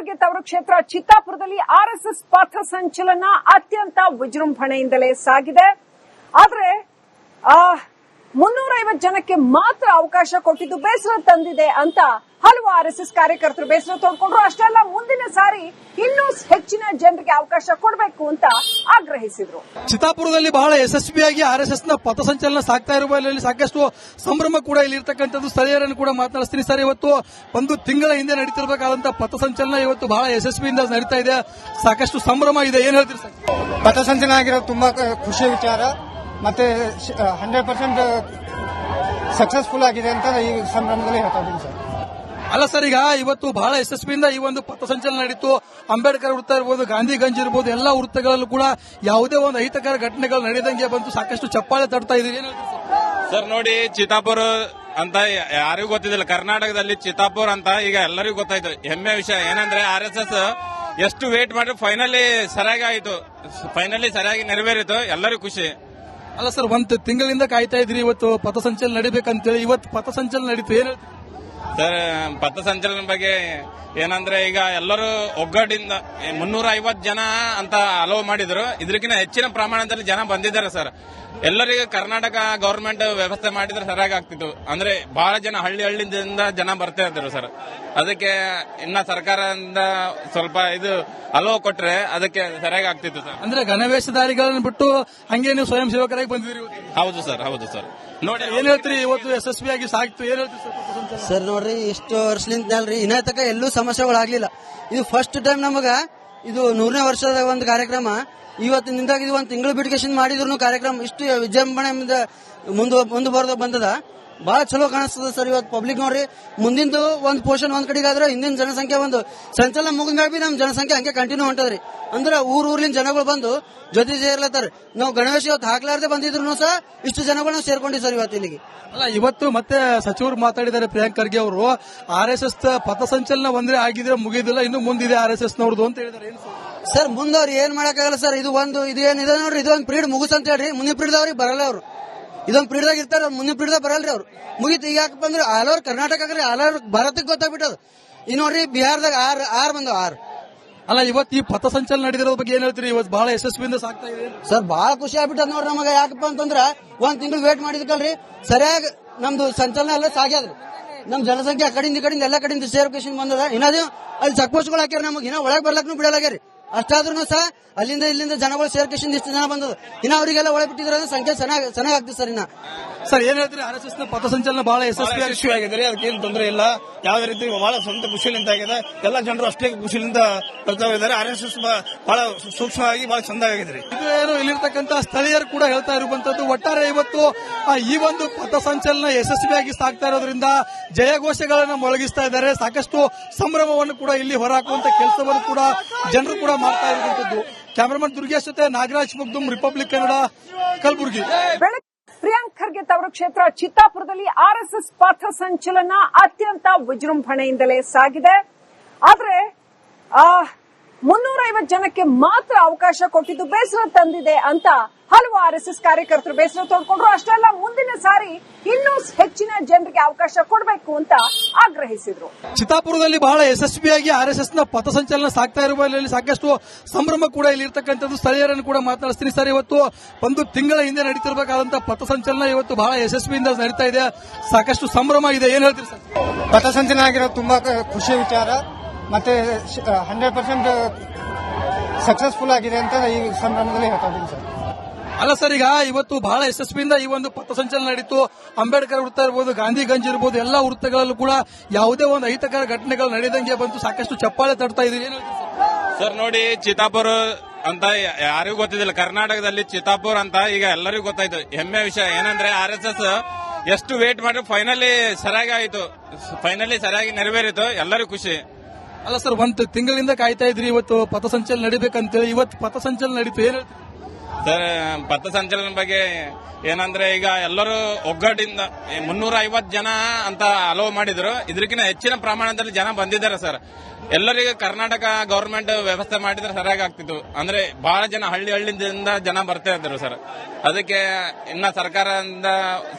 ಖರ್ಗೆ ತವರು ಕ್ಷೇತ್ರ ಚಿತ್ತಾಪುರದಲ್ಲಿ ಆರ್ಎಸ್ಎಸ್ ಪಥ ಸಂಚಲನ ಅತ್ಯಂತ ವಿಜೃಂಭಣೆಯಿಂದಲೇ ಸಾಗಿದೆ. ಆದ್ರೆ 350 ಜನಕ್ಕೆ ಮಾತ್ರ ಅವಕಾಶ ಕೊಟ್ಟಿದ್ದು ಬೇಸರ ತಂದಿದೆ ಅಂತ ಹಲವು ಆರ್ಎಸ್ಎಸ್ ಕಾರ್ಯಕರ್ತರು ಬೇಸರ ತೋಡ್ಕೊಂಡ್ರು. ಅಷ್ಟೇ ಅಲ್ಲ, ಮುಂದಿನ ಸಾರಿ ಇನ್ನೂ ಹೆಚ್ಚಿನ ಜನರಿಗೆ ಅವಕಾಶ ಕೊಡಬೇಕು ಅಂತ ಆಗ್ರಹಿಸಿದ್ರು. ಚಿತ್ತಾಪುರದಲ್ಲಿ ಬಹಳ ಯಶಸ್ವಿಯಾಗಿ ಆರ್ಎಸ್ಎಸ್ ನ ಪಥಸಂಚಲನ ಸಾಗ್ತಾ ಇರುವಲ್ಲಿ ಸಾಕಷ್ಟು ಸಂಭ್ರಮ ಕೂಡ ಇಲ್ಲಿ ಇರ್ತಕ್ಕಂಥದ್ದು. ಸ್ಥಳೀಯರನ್ನು ಕೂಡ ಮಾತನಾಡಿಸ್ತೀನಿ. ಸರ್, ಇವತ್ತು ಒಂದು ತಿಂಗಳ ಹಿಂದೆ ನಡೀತಿರ್ಬೇಕಾದಂತಹ ಪಥಸಂಚಲನ ಇವತ್ತು ಬಹಳ ಯಶಸ್ವಿಯಿಂದ ನಡೀತಾ ಇದೆ. ಸಾಕಷ್ಟು ಸಂಭ್ರಮ ಇದೆ. ಏನ್ ಹೇಳ್ತೀರಿ ಸರ್? ಪಥಸಂಚಲನ ಆಗಿರೋದು ತುಂಬಾ ಖುಷಿಯ ವಿಚಾರ. ಮತ್ತೆ 100% ಸಕ್ಸಸ್ಫುಲ್ ಆಗಿದೆ ಅಂತ ಈ ಸಂಭ್ರಮದಲ್ಲಿ ಹೇಳ್ತಾ ಇದ್ದೀನಿ ಸರ್. ಅಲ್ಲ ಸರ್, ಈಗ ಇವತ್ತು ಬಹಳ ಯಶಸ್ವಿಯಿಂದ ಈ ಒಂದು ಪಥಸಂಚಲನ ನಡೀತು. ಅಂಬೇಡ್ಕರ್ ವೃತ್ತ ಇರ್ಬೋದು, ಗಾಂಧಿಗಂಜ್ ಇರ್ಬೋದು, ಎಲ್ಲಾ ವೃತ್ತಗಳಲ್ಲೂ ಕೂಡ ಯಾವುದೇ ಒಂದು ಅಹಿತಕರ ಘಟನೆಗಳು ನಡೆದಂಗೆ ಬಂತು. ಸಾಕಷ್ಟು ಚಪ್ಪಾಳೆ ತಡ್ತಾ ಇದೀವಿ. ಸರ್ ನೋಡಿ, ಚಿತ್ತಾಪುರ ಅಂತ ಯಾರಿಗೂ ಗೊತ್ತಿದ್ದಿಲ್ಲ. ಕರ್ನಾಟಕದಲ್ಲಿ ಚಿತ್ತಾಪುರ ಅಂತ ಈಗ ಎಲ್ಲರಿಗೂ ಗೊತ್ತಾಯ್ತು. ಹೆಮ್ಮೆ ವಿಷಯ ಏನಂದ್ರೆ RSS ಎಷ್ಟು ವೇಟ್ ಮಾಡಿ ಫೈನಲಿ ಸರಿಯಾಗಿ ಆಯಿತು. ಫೈನಲಿ ಸರಿಯಾಗಿ ನೆರವೇರಿತು. ಎಲ್ಲರಿಗೂ ಖುಷಿ. ಅಲ್ಲ ಸರ್, ಒಂದು ತಿಂಗಳಿಂದ ಕಾಯ್ತಾ ಇದ್ರಿ ಇವತ್ತು ಪಥಸಂಚಲನ ನಡಿಬೇಕಂತೇಳಿ. ಇವತ್ತು ಪಥಸಂಚಲನ ನಡೀತು. ಏನ್ ಹೇಳ್ತೀರಿ ಸರ್? ಪಥಸಂಚಲನ ಬಗ್ಗೆ ಏನಂದ್ರೆ ಈಗ ಎಲ್ಲರೂ ಒಗ್ಗಟ್ಟಿಂದ 350 ಜನ ಅಂತ ಅಲೋ ಮಾಡಿದ್ರು. ಇದಕ್ಕಿಂತ ಹೆಚ್ಚಿನ ಪ್ರಮಾಣದಲ್ಲಿ ಜನ ಬಂದಿದ್ದಾರೆ ಸರ್. ಎಲ್ಲರಿಗೂ ಕರ್ನಾಟಕ ಗವರ್ಮೆಂಟ್ ವ್ಯವಸ್ಥೆ ಮಾಡಿದ್ರೆ ಸರಿಯಾಗಿ ಆಗ್ತಿತ್ತು. ಅಂದ್ರೆ ಬಹಳ ಜನ ಹಳ್ಳಿಯಿಂದ ಜನ ಬರ್ತಾ ಇದ್ರು ಸರ್. ಅದಕ್ಕೆ ಇನ್ನ ಸರ್ಕಾರದಿಂದ ಸ್ವಲ್ಪ ಇದು ಅಲೋ ಕೊಟ್ರೆ ಅದಕ್ಕೆ ಸರಿಯಾಗಿ ಆಗ್ತಿತ್ತು ಸರ್. ಅಂದ್ರೆ ಗಣವೇಶಧಾರಿಗಳನ್ನ ಬಿಟ್ಟು ಹಂಗೆ ನೀವು ಸ್ವಯಂ ಸೇವಕರಾಗಿ ಬಂದಿದ್ರಿ. ಹೌದು ಸರ್, ಹೌದು ಸರ್. ನೋಡಿ, ಏನ್ ಹೇಳ್ತೀರಿ? ಇವತ್ತು ಯಶಸ್ವಿಯಾಗಿ ಸಾಕ್ತು. ಏನ್ ಹೇಳ್ತೀರಿ ಸರ್? ಸರ್ ನೋಡ್ರಿ, ಇಷ್ಟು ವರ್ಷದಿಂದ ಅಲ್ರಿ ಇನ್ನೇ ತನಕ ಎಲ್ಲೂ ಸಮಸ್ಯೆಗಳಾಗ್ಲಿಲ್ಲ. ಇದು ಫಸ್ಟ್ ಟೈಮ್ ನಮಗ ಇದು 100ನೇ ವರ್ಷದ ಒಂದು ಕಾರ್ಯಕ್ರಮ. ಇವತ್ತಿನಿಂದ ಇದು ಒಂದು ತಿಂಗಳು ಬಿಟ್ಕೇಶನ್ ಮಾಡಿದ್ರು ಕಾರ್ಯಕ್ರಮ ಇಷ್ಟು ವಿಜೃಂಭಣೆಯಿಂದ ಮುಂದೆ ಬಂದದ. ಬಹಳ ಚಲೋ ಕಾಣಿಸ್ತದ ಸರ್. ಇವತ್ತು ಪಬ್ಲಿಕ್ ನೋಡ್ರಿ, ಮುಂದಿಂದು ಒಂದು ಪೋರ್ಷನ್ ಒಂದ್ ಕಡೆಗಾದ್ರೆ ಹಿಂದಿನ ಜನಸಂಖ್ಯೆ ಒಂದು ಸಂಚಲನ ಮುಗಿದ ಮೇಲೆ ನಮ್ ಜನಸಂಖ್ಯೆ ಹಂಗೆ ಕಂಟಿನ್ಯೂ ಹೊಂಟದ್ರಿ. ಅಂದ್ರೆ ಊರ್ಲಿಂದ ಜನಗಳು ಬಂದು ಜೊತೆ ಸೇರ್ಲತ್ತಾರ. ನಾವು ಗಣೇಶ ಇವತ್ತು ಹಾಕ್ಲಾರ್ದೆ ಬಂದಿದ್ರು ಸಹ ಇಷ್ಟು ಜನಗಳನ್ನ ಸೇರ್ಕೊಂಡಿವಿ ಸರ್ ಇವತ್ತು ಇಲ್ಲಿಗೆ. ಅಲ್ಲ, ಇವತ್ತು ಮತ್ತೆ ಸಚಿವರು ಮಾತಾಡಿದ್ದಾರೆ, ಪ್ರಿಯಾಂಕ್ ಖರ್ಗೆ ಅವರು. RSS ಪಥಸಂಚಲನ ಒಂದ್ರೆ ಆಗಿದ್ರೆ ಮುಗಿದಿಲ್ಲ, ಇನ್ನು ಮುಂದಿದೆ RSS ನವ್ರದ್ದು ಅಂತ ಹೇಳಿದ್ದಾರೆ. ಸರ್, ಮುಂದವ್ರು ಏನ್ ಮಾಡಕ್ಕಾಗಲ್ಲ ಸರ್. ಇದೇನಿದೆ ನೋಡ್ರಿ, ಇದೊಂದು ಪೀರಿಯಡ್ ಮುಗಿಸ್ ಅಂತ ಹೇಳ್ರಿ. ಮುಂದಿನ ಪೀರಿಯಡ್ ಅವ್ರಿಗೆ ಬರಲ್ಲ ಅವರು. ಇದೊಂದು ಪೀರಿಯಡ್ ಇರ್ತಾರ, ಮುಂದಿನ ಪೀರಿಯಡ್ ಬರಲ್ರಿ ಅವ್ರು. ಮುಗಿತು. ಈಗ ಯಾಕಪ್ಪ ಅಂದ್ರೆ all over Karnataka all over ಭಾರತಕ್ಕೆ ಗೊತ್ತಾಗ್ಬಿಟ್ಟದು. ಈ ನೋಡ್ರಿ, ಬಿಹಾರದಾಗ ಆರ್ ಬಂದವ 6. ಅಲ್ಲ, ಇವತ್ತು ಈ ಪಥಸಂಚಲನ ನಡೆದಿರೋದ್ರ ಬಗ್ಗೆ ಏನ್ ಹೇಳ್ತೀರಿ? ಇವತ್ತು ಬಹಳ ಯಶಸ್ವಿಯಿಂದ ಸಾಕ್ತಾ ಇದೆ ಸರ್. ಬಹಳ ಖುಷಿ ಆಗ್ಬಿಟ್ಟದ ನೋಡ್ರಿ ನಮಗೆ. ಯಾಕಪ್ಪ ಅಂತಂದ್ರ ಒಂದ್ ತಿಂಗಳು ವೇಟ್ ಮಾಡಿದ್ಕಲ್ರಿ, ಸರಿಯಾಗಿ ನಮ್ದು ಸಂಚಲನ ಎಲ್ಲ ಸಾಗ್ಯಾದ್ರಿ. ನಮ್ ಜನಸಂಖ್ಯೆ ಆ ಕಡೆಯಿಂದ ಎಲ್ಲ ಕಡೆಯಿಂದ ಸೇರ್ಕೇಶನ್ ಬಂದದ. ಇನ್ನದು ಅಲ್ಲಿ ಚೆಕ್ ಪೋಸ್ಟ್ಗಳು ಹಾಕ್ಯಾರ. ನಮಗೆ ಇನ್ನ ಒಳಗೆ ಬರ್ಲಕ್ನು ಬಿಡಲಾಗ್ಯಾರಿ. ಅಷ್ಟಾದ್ರೂ ಸಹ ಅಲ್ಲಿಂದ ಇಲ್ಲಿಂದ ಜನಗಳು ಸೇರ್ಕೇಶನ್ ಇಷ್ಟು ಜನ ಬಂದದ. ಇನ್ನ ಅವರಿಗೆಲ್ಲ ಒಳಗೆ ಬಿಟ್ಟಿದ್ರೆ ಸಂಖ್ಯೆ ಚೆನ್ನಾಗಿ ಆಗ್ತದೆ ಸರ್. ಇನ್ನ ಸರ್, ಏನ್ ಹೇಳ್ತೀರಿ? RSS ನ ಪಥಸಂಚಲನ ಬಹಳ ಯಶಸ್ವಿಯಾಗಿದೆ. ಅದಕ್ಕೇನು ತೊಂದರೆ ಇಲ್ಲ. ಯಾವುದೇ ರೀತಿ ಬಹಳ ಸ್ವಂತ ಖುಷಿಲಿಂದ ಆಗಿದೆ. ಎಲ್ಲ ಜನರು ಅಷ್ಟೇ ಖುಷಿಲಿಂದ ಬರ್ತಾ ಇದ್ದಾರೆ. RSS ಬಹಳ ಸೂಕ್ಷ್ಮವಾಗಿ ಬಹಳ ಚಂದಾಗಿದ್ರಿ. ಇದು ಏನು ಇಲ್ಲಿರ್ತಕ್ಕಂಥ ಸ್ಥಳೀಯರು ಕೂಡ ಹೇಳ್ತಾ ಇರುವಂತದ್ದು. ಒಟ್ಟಾರೆ ಇವತ್ತು ಈ ಒಂದು ಪಥಸಂಚಲನ ಯಶಸ್ವಿಯಾಗಿ ಸಾಗ್ತಾ ಇರೋದ್ರಿಂದ ಜಯಘೋಷಗಳನ್ನ ಮೊಳಗಿಸ್ತಾ ಇದ್ದಾರೆ. ಸಾಕಷ್ಟು ಸಂಭ್ರಮವನ್ನು ಕೂಡ ಇಲ್ಲಿ ಹೊರಹಾಕುವಂತ ಕೆಲಸವನ್ನು ಕೂಡ ಜನರು ಕೂಡ ಮಾಡ್ತಾ ಇರುವಂತದ್ದು. ಕ್ಯಾಮರಾಮನ್ ದುರ್ಗೇಶ್ ಜೊತೆ ನಾಗರಾಜ್ ಮುಗ್ದುಂ, ರಿಪಬ್ಲಿಕ್ ಕನ್ನಡ, ಕಲಬುರಗಿ. ಪ್ರಿಯಾಂಕ್ ಖರ್ಗೆ ತವರು ಕ್ಷೇತ್ರ ಚಿತ್ತಾಪುರದಲ್ಲಿ ಆರ್ಎಸ್ಎಸ್ ಪಥ ಸಂಚಲನ ಅತ್ಯಂತ ವಿಜೃಂಭಣೆಯಿಂದಲೇ ಸಾಗಿದೆ. ಆದ್ರೆ 350 ಜನಕ್ಕೆ ಮಾತ್ರ ಅವಕಾಶ ಕೊಟ್ಟಿದ್ದು ಬೇಸರ ತಂದಿದೆ ಅಂತ ಹಲವು ಆರ್ಎಸ್ಎಸ್ ಕಾರ್ಯಕರ್ತರು ಬೇಸರ ತೋಡ್ಕೊಂಡ್ರು. ಅಷ್ಟೇ ಅಲ್ಲ, ಮುಂದಿನ ಸಾರಿ ಇನ್ನೂ ಹೆಚ್ಚಿನ ಜನರಿಗೆ ಅವಕಾಶ ಕೊಡಬೇಕು ಅಂತ ಆಗ್ರಹಿಸಿದ್ರು. ಚಿತ್ತಾಪುರದಲ್ಲಿ ಬಹಳ ಯಶಸ್ವಿಯಾಗಿ RSS ನ ಪಥಸಂಚಲನ ಸಾಗ್ತಾ ಇರುವಲ್ಲಿ ಸಾಕಷ್ಟು ಸಂಭ್ರಮ ಕೂಡ ಇಲ್ಲಿ ಇರ್ತಕ್ಕಂಥದ್ದು. ಸ್ಥಳೀಯರನ್ನು ಕೂಡ ಮಾತನಾಡಿಸ್ತೀನಿ. ಸರ್, ಇವತ್ತು ಒಂದು ತಿಂಗಳ ಹಿಂದೆ ನಡೀತಿರ್ಬೇಕಾದಂತಹ ಪಥಸಂಚಲನ ಇವತ್ತು ಬಹಳ ಯಶಸ್ವಿಯಿಂದ ನಡೀತಾ ಇದೆ. ಸಾಕಷ್ಟು ಸಂಭ್ರಮ ಇದೆ. ಏನ್ ಹೇಳ್ತೀರಿ ಸರ್? ಪಥಸಂಚಲನ ಆಗಿರೋದು ತುಂಬಾ ಖುಷಿಯ ವಿಚಾರ. ಮತ್ತೆ 100% ಸಕ್ಸಸ್ಫುಲ್ ಆಗಿದೆ ಅಂತ ಈ ಸಂಭ್ರಮದಲ್ಲಿ ಹೇಳ್ತಾ ಇದ್ದೀನಿ ಸರ್. ಅಲ್ಲ ಸರ್, ಈಗ ಇವತ್ತು ಬಹಳ ಯಶಸ್ವಿಯಿಂದ ಈ ಒಂದು ಪಥಸಂಚಲನ ನಡೀತು. ಅಂಬೇಡ್ಕರ್ ವೃತ್ತ ಇರ್ಬೋದು, ಗಾಂಧಿಗಂಜ್ ಇರ್ಬೋದು, ಎಲ್ಲಾ ವೃತ್ತಗಳಲ್ಲೂ ಕೂಡ ಯಾವುದೇ ಒಂದು ಅಹಿತಕರ ಘಟನೆಗಳು ನಡೆದಂಗೆ ಬಂತು. ಸಾಕಷ್ಟು ಚಪ್ಪಾಳೆ ತಡ್ತಾ ಇದೀವಿ. ಸರ್ ನೋಡಿ, ಚಿತ್ತಾಪುರ ಅಂತ ಯಾರಿಗೂ ಗೊತ್ತಿದ್ದಿಲ್ಲ. ಕರ್ನಾಟಕದಲ್ಲಿ ಚಿತ್ತಾಪುರ ಅಂತ ಈಗ ಎಲ್ಲರಿಗೂ ಗೊತ್ತಾಯ್ತು. ಹೆಮ್ಮೆ ವಿಷಯ ಏನಂದ್ರೆ RSS ಎಷ್ಟು ವೇಟ್ ಮಾಡಿ ಫೈನಲಿ ಸರಿಯಾಗಿ ಆಯಿತು. ಫೈನಲಿ ಸರಿಯಾಗಿ ನೆರವೇರಿತು. ಎಲ್ಲರಿಗೂ ಖುಷಿ. ಅಲ್ಲ ಸರ್, ಒಂದು ತಿಂಗಳಿಂದ ಕಾಯ್ತಾ ಇದ್ರಿ ಇವತ್ತು ಪಥಸಂಚಲನ ನಡಿಬೇಕಂತೇಳಿ. ಇವತ್ತು ಪಥಸಂಚಲನ ನಡೀತು. ಏನ್ ಹೇಳ್ತೀರಿ? ಸರ್, ಪಥಸಂಚಲನ ಬಗ್ಗೆ ಏನಂದ್ರೆ ಈಗ ಎಲ್ಲರೂ ಒಗ್ಗಟ್ಟಿಂದ 350 ಜನ ಅಂತ ಅಲೋ ಮಾಡಿದ್ರು. ಇದಕ್ಕಿಂತ ಹೆಚ್ಚಿನ ಪ್ರಮಾಣದಲ್ಲಿ ಜನ ಬಂದಿದ್ದಾರೆ ಸರ್. ಎಲ್ಲರಿಗೂ ಕರ್ನಾಟಕ ಗವರ್ಮೆಂಟ್ ವ್ಯವಸ್ಥೆ ಮಾಡಿದ್ರೆ ಸರಿಯಾಗಿ ಆಗ್ತಿತ್ತು. ಅಂದ್ರೆ ಬಹಳ ಜನ ಹಳ್ಳಿಯಿಂದ ಜನ ಬರ್ತಾ ಇದ್ರು ಸರ್. ಅದಕ್ಕೆ ಇನ್ನ ಸರ್ಕಾರದಿಂದ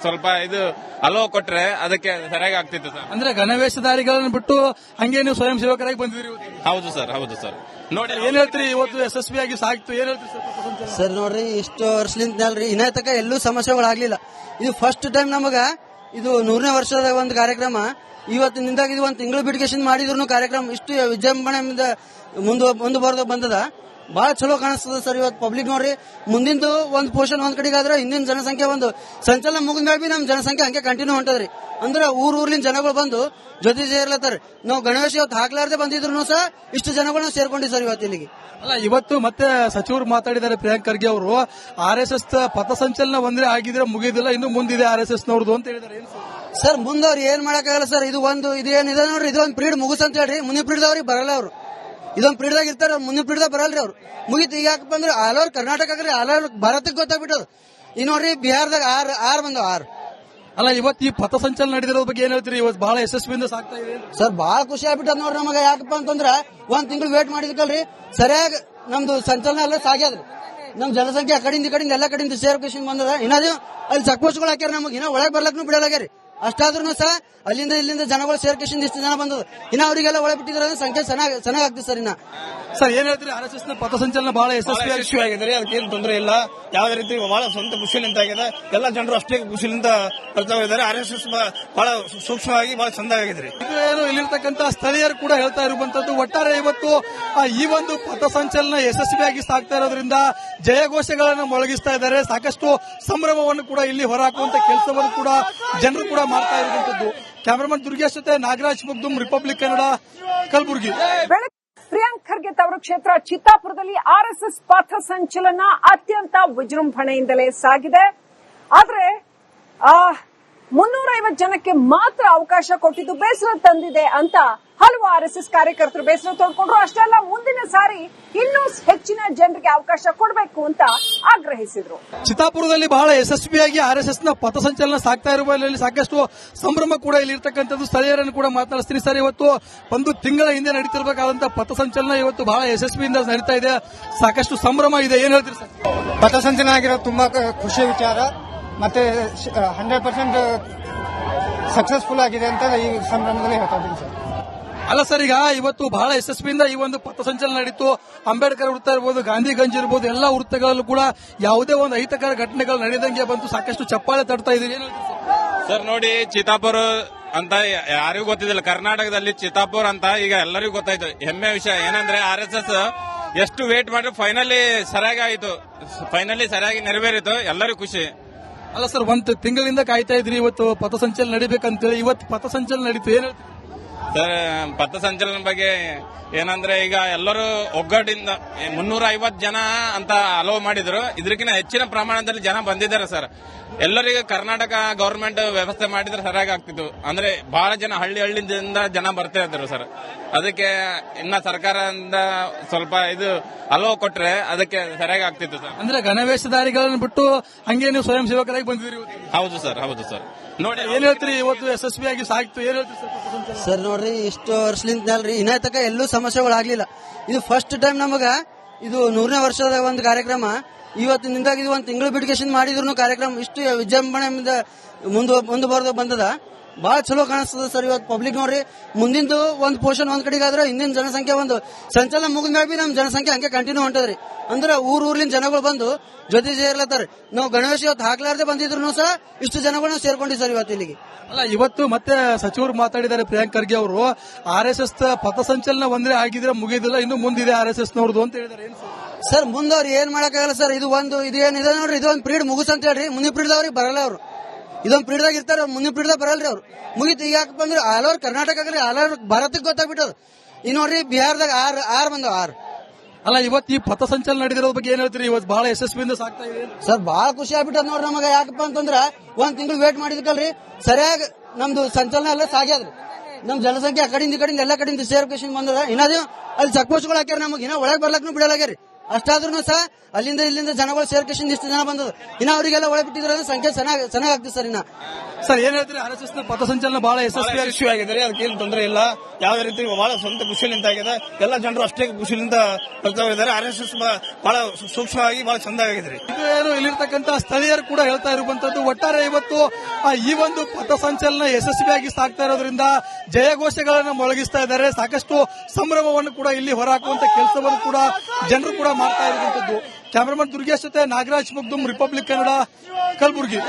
ಸ್ವಲ್ಪ ಇದು ಅಲೋ ಕೊಟ್ರೆ ಅದಕ್ಕೆ ಸರಿಯಾಗಿ ಆಗ್ತಿತ್ತು ಸರ್. ಅಂದ್ರೆ ಗಣವೇಶಧಾರಿಗಳನ್ನ ಬಿಟ್ಟು ಹಂಗೆ ನೀವು ಸ್ವಯಂ ಸೇವಕರಾಗಿ ಬಂದಿದ್ರಿ. ಹೌದು ಸರ್ ನೋಡಿ ಏನ್ ಹೇಳ್ತೀರಿ ಇವತ್ತು ಯಶಸ್ವಿಯಾಗಿ ಸಾಗಿತು ಏನ್ ಹೇಳ್ತೀರಿ ಸರ್ ಪಥಸಂಚಲನ? ಸರ್ ನೋಡ್ರಿ ಇಷ್ಟು ವರ್ಷಲಿಂದ ಅಲ್ರಿ ಇನ್ನ ತಕ ಎಲ್ಲೂ ಸಮಸ್ಯೆಗಳಾಗ್ಲಿಲ್ಲ. ಇದು ಫಸ್ಟ್ ಟೈಮ್ ನಮಗ ಇದು 100ನೇ ವರ್ಷದ ಒಂದು ಕಾರ್ಯಕ್ರಮ. ಇವತ್ತಿನಿಂದಾಗಿ ಇದು ಒಂದು ತಿಂಗಳು ಬಿಡಿಕೇಶನ್ ಮಾಡಿದ್ರು ಕಾರ್ಯಕ್ರಮ ಇಷ್ಟು ವಿಜೃಂಭಣೆಯಿಂದ ಮುಂದೆ ಬಂದದ. ಬಹಳ ಚಲೋ ಕಾಣಿಸ್ತದ ಸರ್. ಇವತ್ತು ಪಬ್ಲಿಕ್ ನೋಡ್ರಿ ಮುಂದಿಂದು ಒಂದು ಪೋರ್ಷನ್ ಒಂದ್ ಕಡೆಗೆ ಆದ್ರೆ ಹಿಂದಿನ ಜನಸಂಖ್ಯೆ ಒಂದು ಸಂಚಲನ ಮುಗಿದ ಮೇಲೆ ನಮ್ ಜನಸಂಖ್ಯೆ ಹಂಗೆ ಕಂಟಿನ್ಯೂ ಹೊಂಟದ್ರಿ. ಅಂದ್ರೆ ಊರ್ಲಿಂದ ಜನಗಳು ಬಂದು ಜೊತೆ ಸೇರ್ಲತ್ತಾರ. ನಾವು ಗಣೇಶ ಇವತ್ತು ಹಾಕ್ಲಾರ್ದೆ ಬಂದಿದ್ರು ಸಹ ಇಷ್ಟು ಜನಗಳನ್ನ ಸೇರ್ಕೊಂಡಿ ಸರ್ ಇವತ್ತು ಇಲ್ಲಿಗೆ. ಅಲ್ಲ ಇವತ್ತು ಮತ್ತೆ ಸಚಿವರು ಮಾತಾಡಿದ್ದಾರೆ ಪ್ರಿಯಾಂಕ್ ಖರ್ಗೆ ಅವರು. RSS ಪಥಸಂಚಲನ ಒಂದ್ರೆ ಆಗಿದ್ರೆ ಮುಗಿದಿಲ್ಲ, ಇನ್ನು ಮುಂದಿದೆ RSS ನವ್ರದ್ದು ಅಂತ ಹೇಳಿದ್ದಾರೆ. ಸರ್ ಮುಂದವ್ರು ಏನ್ ಮಾಡಕ್ಕಾಗಲ್ಲ ಸರ್. ಇದೇನಿದೆ ನೋಡ್ರಿ, ಇದೊಂದು ಪೀರಿಯಡ್ ಮುಗಿಸ್ ಅಂತ ಹೇಳ್ರಿ. ಮುಂದಿನ ಪೀರಿಯಡ್ ಬರಲ್ಲ ಅವರು. ಇದೊಂದು ಪೀರಿಯಡ್ದಾಗ ಇರ್ತಾರ, ಮುಂದಿನ ಪೀರಿಯಡ್ ಬರಲ್ರಿ ಅವ್ರು. ಮುಗಿತು. ಈಗ ಯಾಕಪ್ಪ ಅಂದ್ರೆ all over Karnataka all over ಭಾರತಕ್ಕೆ ಗೊತ್ತಾಗ್ಬಿಟ್ಟದು. ಈಗ ನೋಡ್ರಿ ಬಿಹಾರದಾಗ ಆರ್ ಬಂದವ 6. ಅಲ್ಲ ಇವತ್ತು ಈ ಪಥಸಂಚಲನ ನಡೆದಿರೋ ಬಗ್ಗೆ ಏನ್ ಹೇಳ್ತೀರಿ? ಇವತ್ತು ಬಹಳ ಯಶಸ್ವಿಯಿಂದ ಸಾಕ್ತಾ ಇದೆ ಸರ್. ಬಹಳ ಖುಷಿ ಆಗ್ಬಿಟ್ಟದ ನೋಡ್ರಿ ನಮಗೆ. ಯಾಕಪ್ಪ ಅಂತಂದ್ರ ಒಂದ್ ತಿಂಗಳು ವೇಟ್ ಮಾಡಿದ್ಕಲ್ರಿ ಸರಿಯಾಗಿ ನಮ್ದು ಸಂಚಲನ ಎಲ್ಲ ಸಾಗ್ಯದ್ರಿ. ನಮ್ ಜನಸಂಖ್ಯೆ ಆ ಕಡೆಯಿಂದ ಎಲ್ಲ ಕಡೆಯಿಂದ ಸೇರ್ಕೇಶನ್ ಬಂದದ. ಇನ್ನಾದ್ರು ಅಲ್ಲಿ ಚೆಕ್ಪೋಸ್ಟ್ಗಳು ಹಾಕ್ಯಾರ. ನಮಗೆ ಇನ್ನ ಒಳಗೆ ಬರ್ಲಕ್ನು ಬಿಡಲಾಗ್ಯಾರಿ. ಅಷ್ಟಾದ್ರೂ ಸಹ ಅಲ್ಲಿಂದ ಇಲ್ಲಿಂದ ಜನಗಳು ಸೇರ್ಕೇಶನ್ ಇಷ್ಟು ಜನ ಬಂದದ. ಇನ್ನ ಅವರಿಗೆಲ್ಲ ಒಳಗೆ ಬಿಟ್ಟಿದ್ರೆ ಸಂಖ್ಯೆ ಚೆನ್ನಾಗ್ ಆಗ್ತದೆ ಸರ್. ಇನ್ನ ಸರ್ ಏನ್ ಹೇಳ್ತೀರಿ? RSS ನ ಪಥಸಂಚಲನ ಬಹಳ ಯಶಸ್ವಿಯಾಗಿದೆ. ಅದಕ್ಕೇನು ತೊಂದರೆ ಇಲ್ಲ. ಯಾವುದೇ ರೀತಿ ಬಹಳ ಸ್ವಂತ ಖುಷಿಲಿಂದ ಆಗಿದೆ. ಎಲ್ಲ ಜನರು ಅಷ್ಟೇ ಖುಷಿಲಿಂದ ಬರ್ತಾ ಇದ್ದಾರೆ. RSS ಬಹಳ ಸೂಕ್ಷ್ಮವಾಗಿ ಬಹಳ ಚಂದಾಗಿದ್ರಿ. ಇದು ಏನು ಇಲ್ಲಿರ್ತಕ್ಕಂಥ ಸ್ಥಳೀಯರು ಕೂಡ ಹೇಳ್ತಾ ಇರುವಂತದ್ದು. ಒಟ್ಟಾರೆ ಇವತ್ತು ಈ ಒಂದು ಪಥಸಂಚಲನ ಯಶಸ್ವಿಯಾಗಿ ಸಾಗ್ತಾ ಇರೋದ್ರಿಂದ ಜಯಘೋಷಗಳನ್ನು ಮೊಳಗಿಸ್ತಾ ಇದ್ದಾರೆ. ಸಾಕಷ್ಟು ಸಂಭ್ರಮವನ್ನು ಕೂಡ ಇಲ್ಲಿ ಹೊರಹಾಕುವಂತ ಕೆಲಸವನ್ನು ಕೂಡ ಜನರು ಕೂಡ ಮಾಡ್ತಾ ಇರುವಂತದ್ದು. ಕ್ಯಾಮರಾಮನ್ ದುರ್ಗೇಶ್ ಜೊತೆ ನಾಗರಾಜ್ ಮುಗ್ದುಂ, ರಿಪಬ್ಲಿಕ್ ಕನ್ನಡ, ಕಲಬುರಗಿ. ಪ್ರಿಯಾಂಕ್ ಖರ್ಗೆ ತವರು ಕ್ಷೇತ್ರ ಚಿತ್ತಾಪುರದಲ್ಲಿ RSS ಪಥಸಂಚಲನ ಅತ್ಯಂತ ವಿಜೃಂಭಣೆಯಿಂದಲೇ ಸಾಗಿದೆ. ಆದ್ರೆ 350 ಜನಕ್ಕೆ ಮಾತ್ರ ಅವಕಾಶ ಕೊಟ್ಟಿದ್ದು ಬೇಸರ ತಂದಿದೆ ಅಂತ ಹಲವು RSS ಕಾರ್ಯಕರ್ತರು ಬೇಸರ ತೋಡ್ಕೊಂಡ್ರು. ಅಷ್ಟೇ ಅಲ್ಲ, ಮುಂದಿನ ಸಾರಿ ಇನ್ನೂ ಹೆಚ್ಚಿನ ಜನರಿಗೆ ಅವಕಾಶ ಕೊಡಬೇಕು ಅಂತ ಆಗ್ರಹಿಸಿದ್ರು. ಚಿತ್ತಾಪುರದಲ್ಲಿ ಬಹಳ ಯಶಸ್ವಿಯಾಗಿ RSS ನ ಪಥಸಂಚಲನ ಸಾಗ್ತಾ ಇರುವಲ್ಲಿ ಸಾಕಷ್ಟು ಸಂಭ್ರಮ ಕೂಡ ಇಲ್ಲಿ ಇರ್ತಕ್ಕಂಥದ್ದು. ಸ್ಥಳೀಯರನ್ನು ಕೂಡ ಮಾತನಾಡಿಸ್ತೀನಿ. ಸರ್, ಇವತ್ತು ಒಂದು ತಿಂಗಳ ಹಿಂದೆ ನಡೀತಿರ್ಬೇಕಾದಂತಹ ಪಥಸಂಚಲನ ಇವತ್ತು ಬಹಳ ಯಶಸ್ವಿಯಿಂದ ನಡೀತಾ ಇದೆ. ಸಾಕಷ್ಟು ಸಂಭ್ರಮ ಇದೆ. ಏನ್ ಹೇಳ್ತೀರಿ ಸರ್? ಪಥಸಂಚಲನ ಆಗಿರೋದು ತುಂಬಾ ಖುಷಿ ವಿಚಾರ. ಮತ್ತೆ 100% ಸಕ್ಸಸ್ಫುಲ್ ಆಗಿದೆ ಅಂತ ಈ ಸಂದರ್ಭದಲ್ಲಿ ಹೇಳ್ತಾ ಇದ್ದೀನಿ ಸರ್. ಅಲ್ಲ ಸರ್, ಈಗ ಇವತ್ತು ಬಹಳ ಯಶಸ್ವಿಯಿಂದ ಈ ಒಂದು ಪಥಸಂಚಲನ ನಡೀತು. ಅಂಬೇಡ್ಕರ್ ವೃತ್ತ ಇರ್ಬೋದು, ಗಾಂಧಿಗಂಜ್ ಇರ್ಬೋದು, ಎಲ್ಲ ವೃತ್ತಗಳಲ್ಲೂ ಕೂಡ ಯಾವುದೇ ಒಂದು ಅಹಿತಕರ ಘಟನೆಗಳು ನಡೆದಂಗೆ ಬಂತು. ಸಾಕಷ್ಟು ಚಪ್ಪಾಳೆ ತಡ್ತಾ ಇದೆ. ಸರ್ ನೋಡಿ, ಚಿತ್ತಾಪುರ ಅಂತ ಯಾರಿಗೂ ಗೊತ್ತಿದ್ದಿಲ್ಲ. ಕರ್ನಾಟಕದಲ್ಲಿ ಚಿತ್ತಾಪುರ ಅಂತ ಈಗ ಎಲ್ಲರಿಗೂ ಗೊತ್ತಾಯ್ತು. ಹೆಮ್ಮೆ ವಿಷಯ ಏನಂದ್ರೆ RSS ಎಷ್ಟು ವೇಟ್ ಮಾಡಿ ಫೈನಲಿ ಸರಿಯಾಗಿ ಆಯಿತು. ಫೈನಲಿ ಸರಿಯಾಗಿ ನೆರವೇರಿತು. ಎಲ್ಲರಿಗೂ ಖುಷಿ. ಅಲ್ಲ ಸರ್, ಒಂದು ತಿಂಗಳಿಂದ ಕಾಯ್ತಾ ಇದ್ರಿ ಇವತ್ತು ಪಥಸಂಚಲನ ನಡಿಬೇಕಂತೇಳಿ. ಇವತ್ತು ಪಥಸಂಚಲನ ನಡೀತು. ಏನ್ ಹೇಳ್ತೀರಿ ಸರ್? ಪಥಸಂಚಲನ ಬಗ್ಗೆ ಏನಂದ್ರೆ ಈಗ ಎಲ್ಲರೂ ಒಗ್ಗಟ್ಟಿಂದ 350 ಜನ ಅಂತ ಅಲೋ ಮಾಡಿದ್ರು. ಇದಕ್ಕಿಂತ ಹೆಚ್ಚಿನ ಪ್ರಮಾಣದಲ್ಲಿ ಜನ ಬಂದಿದ್ದಾರೆ ಸರ್. ಎಲ್ಲರಿಗೂ ಕರ್ನಾಟಕ ಗವರ್ಮೆಂಟ್ ವ್ಯವಸ್ಥೆ ಮಾಡಿದ್ರೆ ಸರಿಯಾಗಿ ಆಗ್ತಿತ್ತು. ಅಂದ್ರೆ ಬಹಳ ಜನ ಹಳ್ಳಿಯಿಂದ ಜನ ಬರ್ತಾ ಇದ್ರು ಸರ್. ಅದಕ್ಕೆ ಇನ್ನ ಸರ್ಕಾರದಿಂದ ಸ್ವಲ್ಪ ಇದು ಅಲೋ ಕೊಟ್ರೆ ಅದಕ್ಕೆ ಸರಿಯಾಗಿ ಆಗ್ತಿತ್ತು ಸರ್. ಅಂದ್ರೆ ಗಣವೇಶಧಾರಿಗಳನ್ನು ಬಿಟ್ಟು ಹಂಗೆ ನೀವು ಸ್ವಯಂ ಸೇವಕರಾಗಿ ಬಂದಿದ್ರಿ. ಹೌದು ಸರ್. ನೋಡಿ ಏನ್ ಹೇಳ್ತೀರಿ? ಇವತ್ತು ಯಶಸ್ವಿಯಾಗಿ ಸಾಗಿತು. ಏನ್ ಹೇಳ್ತೀರಿ ಸರ್? ಸರ್ ನೋಡ್ರಿ ಇಷ್ಟು ವರ್ಷಲಿಂದ ಅಲ್ರಿ ಇನ್ನ ತಕ ಎಲ್ಲೂ ಸಮಸ್ಯೆಗಳಾಗ್ಲಿಲ್ಲ. ಇದು ಫಸ್ಟ್ ಟೈಮ್ ನಮಗ ಇದು 100ನೇ ವರ್ಷದ ಒಂದು ಕಾರ್ಯಕ್ರಮ. ಇವತ್ತಿನಿಂದಾಗಿ ಇದು ಒಂದು ತಿಂಗಳು ಬಿಡಿಕೇಶನ್ ಮಾಡಿದ್ರು ಕಾರ್ಯಕ್ರಮ ಇಷ್ಟು ವಿಜೃಂಭಣೆಯಿಂದ ಮುಂದೆ ಬಂದದ. ಬಹಳ ಚಲೋ ಕಾಣಿಸ್ತದ ಸರ್. ಇವತ್ತು ಪಬ್ಲಿಕ್ ನೋಡ್ರಿ ಮುಂದಿಂದು ಒಂದು ಪೋರ್ಷನ್ ಒಂದ್ ಕಡೆಗೆ ಆದ್ರೆ ಹಿಂದಿನ ಜನಸಂಖ್ಯೆ ಒಂದು ಸಂಚಲನ ಮುಗಿದ ಮೇಲೆ ನಮ್ ಜನಸಂಖ್ಯೆ ಹಂಗೆ ಕಂಟಿನ್ಯೂ ಹೊಂಟದ್ರಿ. ಅಂದ್ರೆ ಊರ್ಲಿಂದ ಜನಗಳು ಬಂದು ಜೊತೆ ಸೇರ್ಲತ್ತಾರ. ನಾವು ಗಣೇಶ ಇವತ್ತು ಹಾಕ್ಲಾರ್ದೆ ಬಂದಿದ್ರು ಸಹ ಇಷ್ಟು ಜನಗಳನ್ನ ಸೇರ್ಕೊಂಡಿ ಸರ್ ಇವತ್ತು ಇಲ್ಲಿಗೆ. ಅಲ್ಲ ಇವತ್ತು ಮತ್ತೆ ಸಚಿವರು ಮಾತಾಡಿದ್ದಾರೆ ಪ್ರಿಯಾಂಕ್ ಖರ್ಗೆ ಅವರು. RSS ಪಥಸಂಚಲನ ಒಂದ್ರೆ ಆಗಿದ್ರೆ ಮುಗಿದಿಲ್ಲ, ಇನ್ನು ಮುಂದಿದೆ RSS ನವ್ರದ್ದು ಅಂತ ಹೇಳಿದ್ದಾರೆ. ಸರ್ ಮುಂದವ್ರು ಏನ್ ಮಾಡಕ್ಕಾಗಲ್ಲ ಸರ್. ಇದೇನಿದೆ ನೋಡ್ರಿ, ಇದೊಂದು ಪೀರಿಯಡ್ ಮುಗಿಸ್ ಅಂತ ಹೇಳ್ರಿ. ಮುಂದಿನ ಪೀರಿಯಡ್ ಬರಲ್ಲ ಅವರು. ಇದೊಂದು ಪೀರಿಯಡ್ದಾಗ ಇರ್ತಾರ, ಮುಂದಿನ ಪೀರಿಯಡ್ ಬರಲ್ರಿ ಅವ್ರು. ಮುಗಿತು. ಈಗ ಯಾಕಪ್ಪ ಅಂದ್ರೆ all over Karnataka all over ಭಾರತಕ್ಕೆ ಗೊತ್ತಾಗ್ಬಿಟ್ಟದು. ಈಗ ನೋಡ್ರಿ ಬಿಹಾರದಾಗ 6 ಬಂದವ 6. ಅಲ್ಲ ಇವತ್ತು ಈ ಪಥಸಂಚಲನ ನಡೆದಿರೋ ಬಗ್ಗೆ ಏನ್ ಹೇಳ್ತೀರಿ? ಇವತ್ತು ಬಹಳ ಯಶಸ್ವಿಯಿಂದ ಸಾಗ್ತಾ ಇದೆ ಸರ್. ಬಹಳ ಖುಷಿ ಆಗ್ಬಿಟ್ಟದ ನೋಡ್ರಿ ನಮಗೆ. ಯಾಕಪ್ಪ ಅಂತಂದ್ರ ಒಂದ್ ತಿಂಗಳು ವೇಟ್ ಮಾಡಿದ್ಕಲ್ರಿ ಸರಿಯಾಗಿ ನಮ್ದು ಸಂಚಲನ ಎಲ್ಲ ಸಾಗ್ಯದ್ರಿ. ನಮ್ ಜನಸಂಖ್ಯೆ ಆ ಕಡೆಯಿಂದ ಎಲ್ಲ ಕಡೆಯಿಂದ ಸೇರ್ಕೇಶನ್ ಬಂದದ. ಇನ್ನಾದ್ರು ಅಲ್ಲಿ ಚೆಕ್ಪೋಸ್ಟ್ಗಳು ಹಾಕ್ಯಾರ. ನಮಗೆ ಇನ್ನ ಒಳಗೆ ಬರ್ಲಕ್ನು ಬಿಡಲಾಗ್ಯಾರಿ. ಅಷ್ಟಾದ್ರೂ ಸಹ ಅಲ್ಲಿಂದ ಇಲ್ಲಿಂದ ಜನಗಳು ಸೇರ್ಕೇಶನ್ ಇಷ್ಟು ಜನ ಬಂದದ್ದು. ಇನ್ನ ಅವರಿಗೆಲ್ಲ ಒಳಗೆ ಬಿಟ್ಟಿದ್ರೆ ಸಂಖ್ಯೆ ಚೆನ್ನಾಗ್ ಆಗ್ತದೆ ಸರ್. ಇನ್ನ ಸರ್ ಏನ್ ಹೇಳ್ತೀರಿ, RSS ನ ಪಥಸಂಚಲನ ಬಹಳ ಯಶಸ್ವಿಯಾಗಿ ಯಶಸ್ವಿ ಆಗಿದ್ದಾರೆ, ಅದಕ್ಕೇನು ತೊಂದರೆ ಇಲ್ಲ. ಯಾವುದೇ ರೀತಿ ಬಹಳ ಸ್ವಂತ ಖುಷಿಲಿಂದ ಆಗಿದೆ. ಎಲ್ಲ ಜನರು ಅಷ್ಟೇ ಖುಷಿಲಿಂದ ಬರ್ತಾ ಇದ್ದಾರೆ. RSS ಬಹಳ ಸೂಕ್ಷ್ಮವಾಗಿ ಬಹಳ ಚಂದಾಗಿದೆ. ಇದು ಏನು ಇಲ್ಲಿರ್ತಕ್ಕಂಥ ಸ್ಥಳೀಯರು ಕೂಡ ಹೇಳ್ತಾ ಇರುವಂತದ್ದು, ಒಟ್ಟಾರೆ ಇವತ್ತು ಈ ಒಂದು ಪಥಸಂಚಲನ ಯಶಸ್ವಿಯಾಗಿ ಸಾಗ್ತಾ ಇರೋದ್ರಿಂದ ಜಯಘೋಷಗಳನ್ನು ಮೊಳಗಿಸ್ತಾ ಇದ್ದಾರೆ. ಸಾಕಷ್ಟು ಸಂಭ್ರಮವನ್ನು ಕೂಡ ಇಲ್ಲಿ ಹೊರಹಾಕುವಂತ ಕೆಲಸವನ್ನು ಕೂಡ ಜನರು ಕೂಡ ಮಾಡ್ತಾ ಇರುವಂತದ್ದು. ಕ್ಯಾಮರಾಮನ್ ದುರ್ಗೇಶ್ ಜೊತೆ ನಾಗರಾಜ್ ಮುಗ್ದುಂ, ರಿಪಬ್ಲಿಕ್ ಕನ್ನಡ, ಕಲಬುರಗಿ.